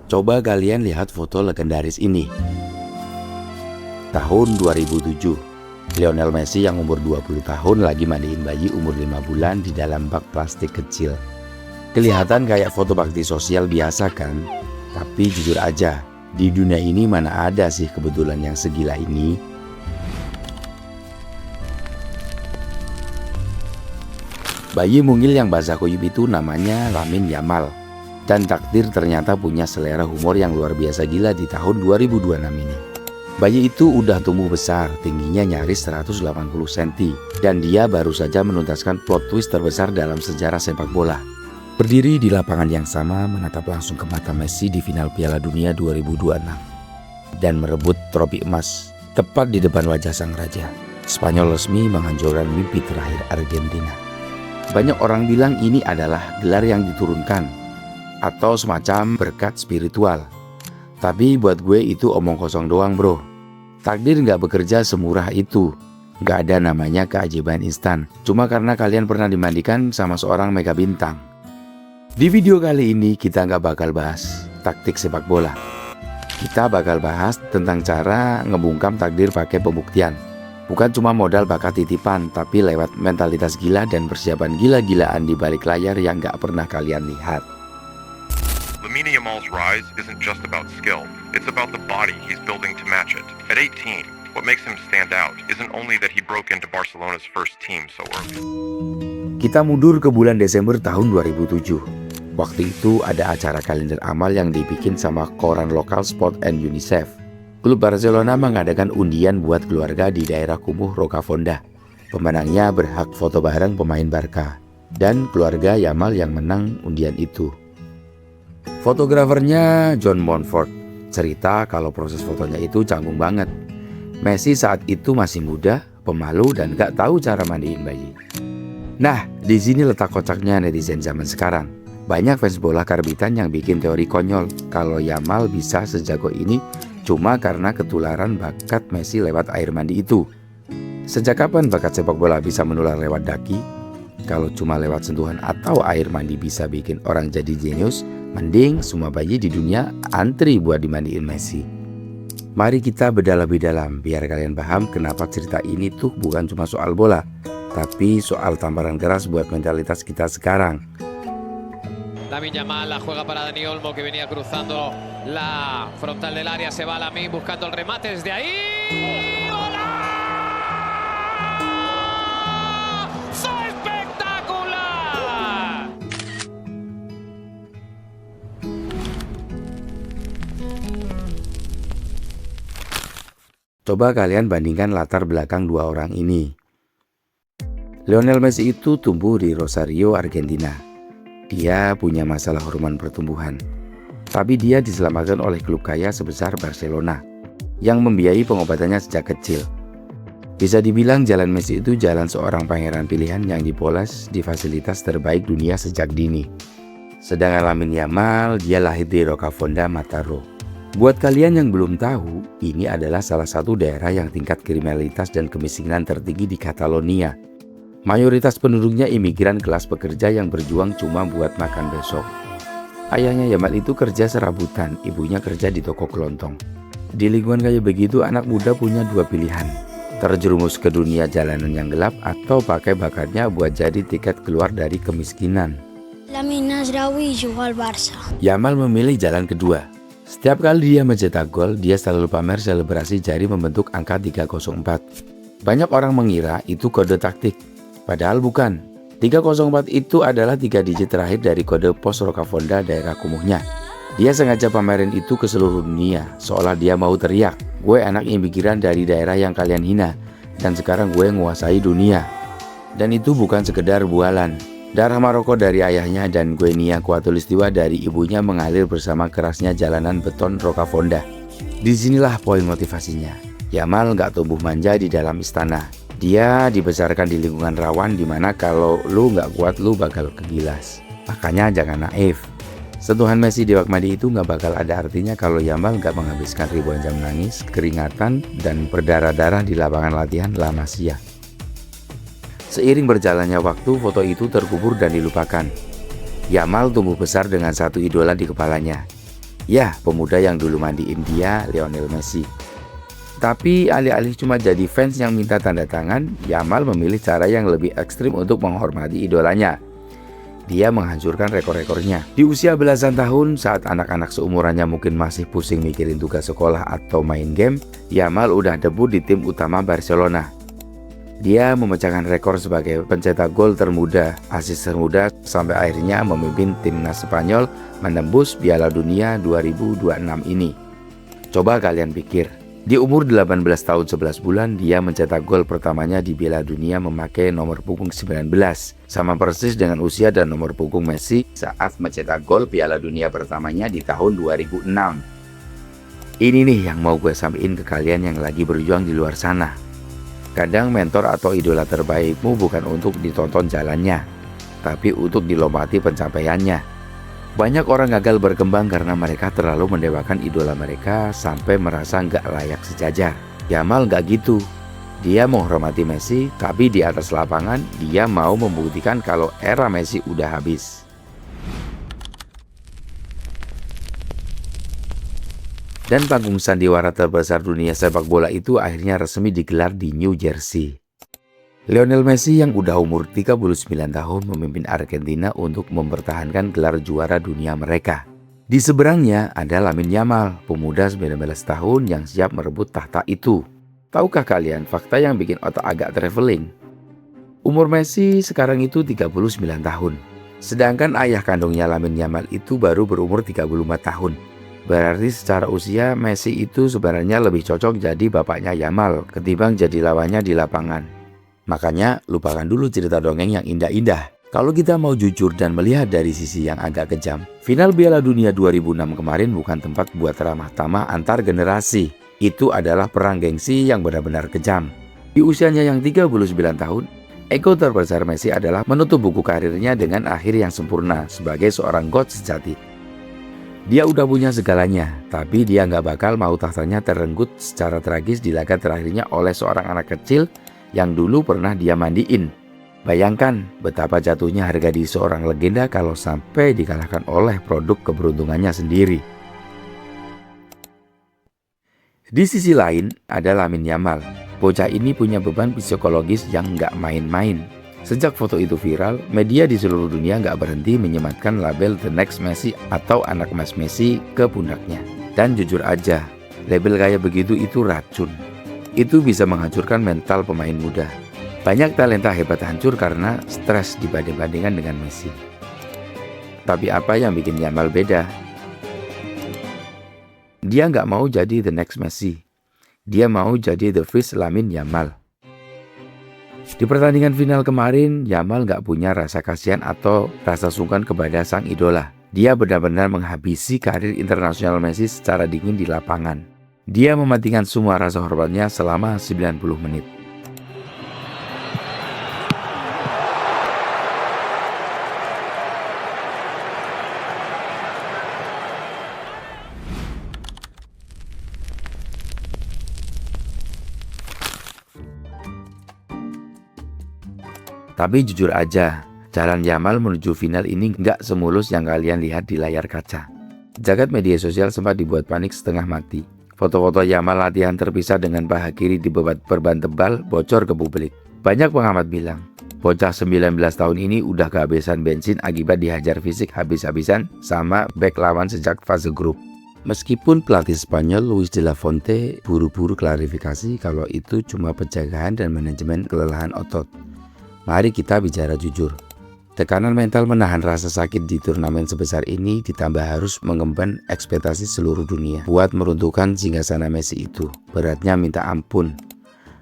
Coba kalian lihat foto legendaris ini. Tahun 2007, Lionel Messi yang umur 20 tahun lagi mandiin bayi umur 5 bulan di dalam bak plastik kecil. Kelihatan kayak foto bakti sosial biasa kan? Tapi jujur aja, di dunia ini mana ada sih kebetulan yang segila ini? Bayi mungil yang basah kuyup itu namanya Lamine Yamal. Dan takdir ternyata punya selera humor yang luar biasa gila di tahun 2026 ini. Bayi itu udah tumbuh besar, tingginya nyaris 180 cm. Dan dia baru saja menuntaskan plot twist terbesar dalam sejarah sepak bola. Berdiri di lapangan yang sama menatap langsung ke mata Messi di final Piala Dunia 2026. Dan merebut trofi emas, tepat di depan wajah sang raja. Spanyol resmi menghancurkan mimpi terakhir Argentina. Banyak orang bilang ini adalah gelar yang diturunkan atau semacam berkat spiritual. Tapi buat gue itu omong kosong doang bro. Takdir gak bekerja semurah itu. Gak ada namanya keajaiban instan. Cuma karena kalian pernah dimandikan sama seorang mega bintang. Di video kali ini kita gak bakal bahas taktik sepak bola. Kita bakal bahas tentang cara ngebungkam takdir pakai pembuktian. Bukan cuma modal bakat titipan, tapi lewat mentalitas gila dan persiapan gila-gilaan di balik layar yang gak pernah kalian lihat. Lamine Yamal's rise isn't just about skill, it's about the body he's building to match it. At 18, what makes him stand out isn't only that he broke into Barcelona's first team so early. Kita mundur ke bulan Desember tahun 2007. Waktu itu ada acara kalender amal yang dibikin sama koran lokal Sport and UNICEF. Klub Barcelona mengadakan undian buat keluarga di daerah kumuh Rocafonda. Pemenangnya berhak foto bareng pemain Barca dan keluarga Yamal yang menang undian itu. Fotografernya John Montfort cerita kalau proses fotonya itu canggung banget. Messi saat itu masih muda, pemalu dan gak tahu cara mandiin bayi. Nah, di sini letak kocaknya netizen zaman sekarang. Banyak fans bola karbitan yang bikin teori konyol kalau Yamal bisa sejago ini cuma karena ketularan bakat Messi lewat air mandi itu. Sejak kapan bakat sepak bola bisa menular lewat daki? Kalau cuma lewat sentuhan atau air mandi bisa bikin orang jadi jenius, mending semua bayi di dunia antri buat dimandiin Messi. Mari kita bedah lebih dalam biar kalian paham kenapa cerita ini tuh bukan cuma soal bola, tapi soal tamparan keras buat mentalitas kita sekarang. Lamine Yamal la juega para Dani Olmo que venía cruzando la frontal del área, se va Lamine buscando el remate desde ahí. Coba kalian bandingkan latar belakang dua orang ini. Lionel Messi itu tumbuh di Rosario, Argentina. Dia punya masalah hormon pertumbuhan. Tapi dia diselamatkan oleh klub kaya sebesar Barcelona yang membiayai pengobatannya sejak kecil. Bisa dibilang jalan Messi itu jalan seorang pangeran pilihan yang dipoles di fasilitas terbaik dunia sejak dini. Sedangkan Lamine Yamal, dia lahir di Rocafonda, Mataró. Buat kalian yang belum tahu, ini adalah salah satu daerah yang tingkat kriminalitas dan kemiskinan tertinggi di Catalonia. Mayoritas penduduknya imigran kelas pekerja yang berjuang cuma buat makan besok. Ayahnya Yamal itu kerja serabutan, ibunya kerja di toko kelontong. Di lingkungan kayak begitu, anak muda punya dua pilihan. Terjerumus ke dunia jalanan yang gelap atau pakai bakatnya buat jadi tiket keluar dari kemiskinan. Lamine Nasraoui juga al Barça. Yamal memilih jalan kedua. Setiap kali dia mencetak gol, dia selalu pamer selebrasi jari membentuk angka 304. Banyak orang mengira itu kode taktik. Padahal bukan. 304 itu adalah 3 digit terakhir dari kode pos Rocafonda daerah kumuhnya. Dia sengaja pamerin itu ke seluruh dunia, seolah dia mau teriak, gue anak imigran dari daerah yang kalian hina, dan sekarang gue nguasai dunia. Dan itu bukan sekedar bualan. Darah Maroko dari ayahnya dan Guinea Khatulistiwa dari ibunya mengalir bersama kerasnya jalanan beton Rocafonda. Disinilah poin motivasinya. Yamal gak tumbuh manja di dalam istana. Dia dibesarkan di lingkungan rawan dimana kalau lu gak kuat lu bakal kegilas. Makanya jangan naif. Sentuhan Messi di bak mandi itu gak bakal ada artinya kalau Yamal gak menghabiskan ribuan jam nangis, keringatan, dan berdarah-darah di lapangan latihan La Masia. Seiring berjalannya waktu, foto itu terkubur dan dilupakan. Yamal tumbuh besar dengan satu idola di kepalanya. Ya, pemuda yang dulu mandiin dia, Lionel Messi. Tapi alih-alih cuma jadi fans yang minta tanda tangan, Yamal memilih cara yang lebih ekstrim untuk menghormati idolanya. Dia menghancurkan rekor-rekornya. Di usia belasan tahun, saat anak-anak seumurannya mungkin masih pusing mikirin tugas sekolah atau main game, Yamal udah debut di tim utama Barcelona. Dia memecahkan rekor sebagai pencetak gol termuda, asis termuda, sampai akhirnya memimpin timnas Spanyol menembus Piala Dunia 2026 ini. Coba kalian pikir, di umur 18 tahun 11 bulan, dia mencetak gol pertamanya di Piala Dunia memakai nomor punggung 19. Sama persis dengan usia dan nomor punggung Messi saat mencetak gol Piala Dunia pertamanya di tahun 2006. Ini nih yang mau gue sampaikan ke kalian yang lagi berjuang di luar sana. Kadang mentor atau idola terbaikmu bukan untuk ditonton jalannya, tapi untuk dilompati pencapaiannya. Banyak orang gagal berkembang karena mereka terlalu mendewakan idola mereka sampai merasa nggak layak sejajar. Yamal nggak gitu. Dia menghormati Messi, tapi di atas lapangan dia mau membuktikan kalau era Messi udah habis. Dan panggung sandiwara terbesar dunia sepak bola itu akhirnya resmi digelar di New Jersey. Lionel Messi yang udah umur 39 tahun memimpin Argentina untuk mempertahankan gelar juara dunia mereka. Di seberangnya ada Lamine Yamal, pemuda 19 tahun yang siap merebut tahta itu. Tahukah kalian fakta yang bikin otak agak traveling? Umur Messi sekarang itu 39 tahun. Sedangkan ayah kandungnya Lamine Yamal itu baru berumur 35 tahun. Berarti secara usia Messi itu sebenarnya lebih cocok jadi bapaknya Yamal ketimbang jadi lawannya di lapangan. Makanya lupakan dulu cerita dongeng yang indah-indah. Kalau kita mau jujur dan melihat dari sisi yang agak kejam, final Piala Dunia 2006 kemarin bukan tempat buat ramah tamah antar generasi. Itu adalah perang gengsi yang benar-benar kejam. Di usianya yang 39 tahun, ego terbesar Messi adalah menutup buku karirnya dengan akhir yang sempurna sebagai seorang GOAT sejati. Dia udah punya segalanya, tapi dia nggak bakal mau tahtanya terenggut secara tragis di laga terakhirnya oleh seorang anak kecil yang dulu pernah dia mandiin. Bayangkan betapa jatuhnya harga diri seorang legenda kalau sampai dikalahkan oleh produk keberuntungannya sendiri. Di sisi lain ada Lamine Yamal. Bocah ini punya beban psikologis yang nggak main-main. Sejak foto itu viral, media di seluruh dunia nggak berhenti menyematkan label The Next Messi atau anak emas Messi ke pundaknya. Dan jujur aja, label kayak begitu itu racun. Itu bisa menghancurkan mental pemain muda. Banyak talenta hebat hancur karena stres dibanding-bandingkan dengan Messi. Tapi apa yang bikin Yamal beda? Dia nggak mau jadi The Next Messi. Dia mau jadi The First Lamine Yamal. Di pertandingan final kemarin, Yamal nggak punya rasa kasihan atau rasa sungkan kepada sang idola. Dia benar-benar menghabisi karir internasional Messi secara dingin di lapangan. Dia mematikan semua rasa hormatnya selama 90 menit. Tapi jujur aja, jalan Yamal menuju final ini nggak semulus yang kalian lihat di layar kaca. Jagat media sosial sempat dibuat panik setengah mati. Foto-foto Yamal latihan terpisah dengan paha kiri di bebat perban tebal bocor ke publik. Banyak pengamat bilang, bocah 19 tahun ini udah kehabisan bensin akibat dihajar fisik habis-habisan sama bek lawan sejak fase grup. Meskipun pelatih Spanyol Luis de la Fuente buru-buru klarifikasi kalau itu cuma pencegahan dan manajemen kelelahan otot. Mari kita bicara jujur. Tekanan mental menahan rasa sakit di turnamen sebesar ini ditambah harus mengemban ekspektasi seluruh dunia buat meruntuhkan singgasana Messi itu. Beratnya minta ampun.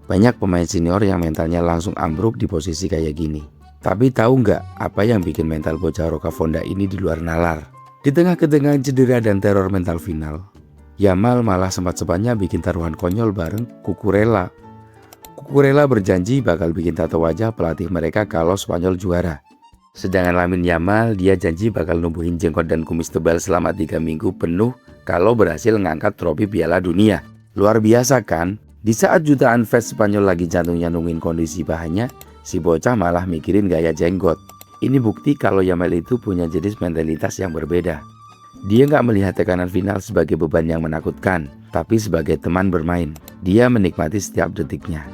Banyak pemain senior yang mentalnya langsung ambruk di posisi kayak gini. Tapi tahu nggak apa yang bikin mental bocah Rocafonda ini di luar nalar? Di tengah ketegangan cedera dan teror mental final, Yamal malah sempat-sempatnya bikin taruhan konyol bareng Cucurella. Cucurella berjanji bakal bikin tato wajah pelatih mereka kalau Spanyol juara. Sedangkan Lamine Yamal dia janji bakal numbuhin jenggot dan kumis tebal selama 3 minggu penuh kalau berhasil ngangkat trofi Piala Dunia. Luar biasa kan? Di saat jutaan fans Spanyol lagi jantungnya nungguin kondisi bahannya, si bocah malah mikirin gaya jenggot. Ini bukti kalau Yamal itu punya jenis mentalitas yang berbeda. Dia nggak melihat tekanan final sebagai beban yang menakutkan, tapi sebagai teman bermain. Dia menikmati setiap detiknya.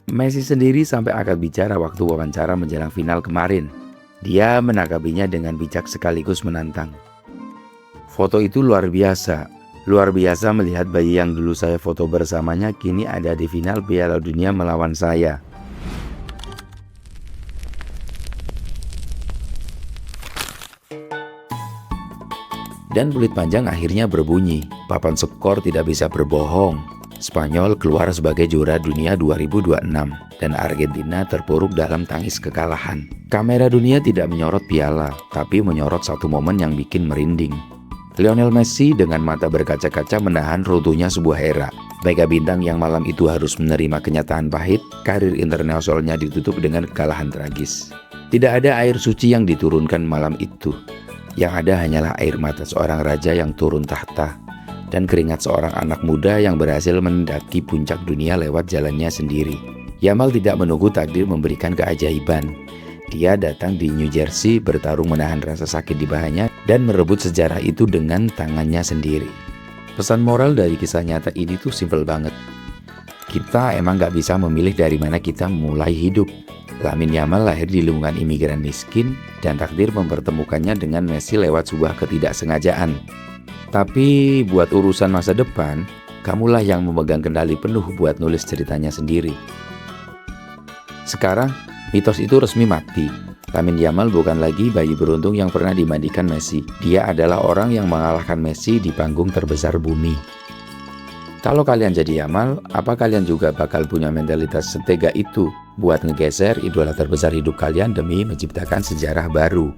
Messi sendiri sampai angkat bicara waktu wawancara menjelang final kemarin. Dia menanggapinya dengan bijak sekaligus menantang. Foto itu luar biasa. Luar biasa melihat bayi yang dulu saya foto bersamanya kini ada di final Piala Dunia melawan saya. Dan peluit panjang akhirnya berbunyi. Papan skor tidak bisa berbohong. Spanyol keluar sebagai juara dunia 2026 dan Argentina terpuruk dalam tangis kekalahan. Kamera dunia tidak menyorot piala, tapi menyorot satu momen yang bikin merinding. Lionel Messi dengan mata berkaca-kaca menahan runtuhnya sebuah era. Mega bintang yang malam itu harus menerima kenyataan pahit, karir internasionalnya ditutup dengan kekalahan tragis. Tidak ada air suci yang diturunkan malam itu. Yang ada hanyalah air mata seorang raja yang turun tahta dan keringat seorang anak muda yang berhasil mendaki puncak dunia lewat jalannya sendiri. Yamal tidak menunggu takdir memberikan keajaiban. Dia datang di New Jersey bertarung menahan rasa sakit di bahanya dan merebut sejarah itu dengan tangannya sendiri. Pesan moral dari kisah nyata ini tuh simpel banget. Kita emang gak bisa memilih dari mana kita mulai hidup. Lamine Yamal lahir di lingkungan imigran miskin dan takdir mempertemukannya dengan Messi lewat sebuah ketidaksengajaan. Tapi buat urusan masa depan, kamulah yang memegang kendali penuh buat nulis ceritanya sendiri. Sekarang, mitos itu resmi mati. Lamine Yamal bukan lagi bayi beruntung yang pernah dimandikan Messi. Dia adalah orang yang mengalahkan Messi di panggung terbesar bumi. Kalau kalian jadi Yamal, apa kalian juga bakal punya mentalitas setega itu buat ngegeser idola terbesar hidup kalian demi menciptakan sejarah baru?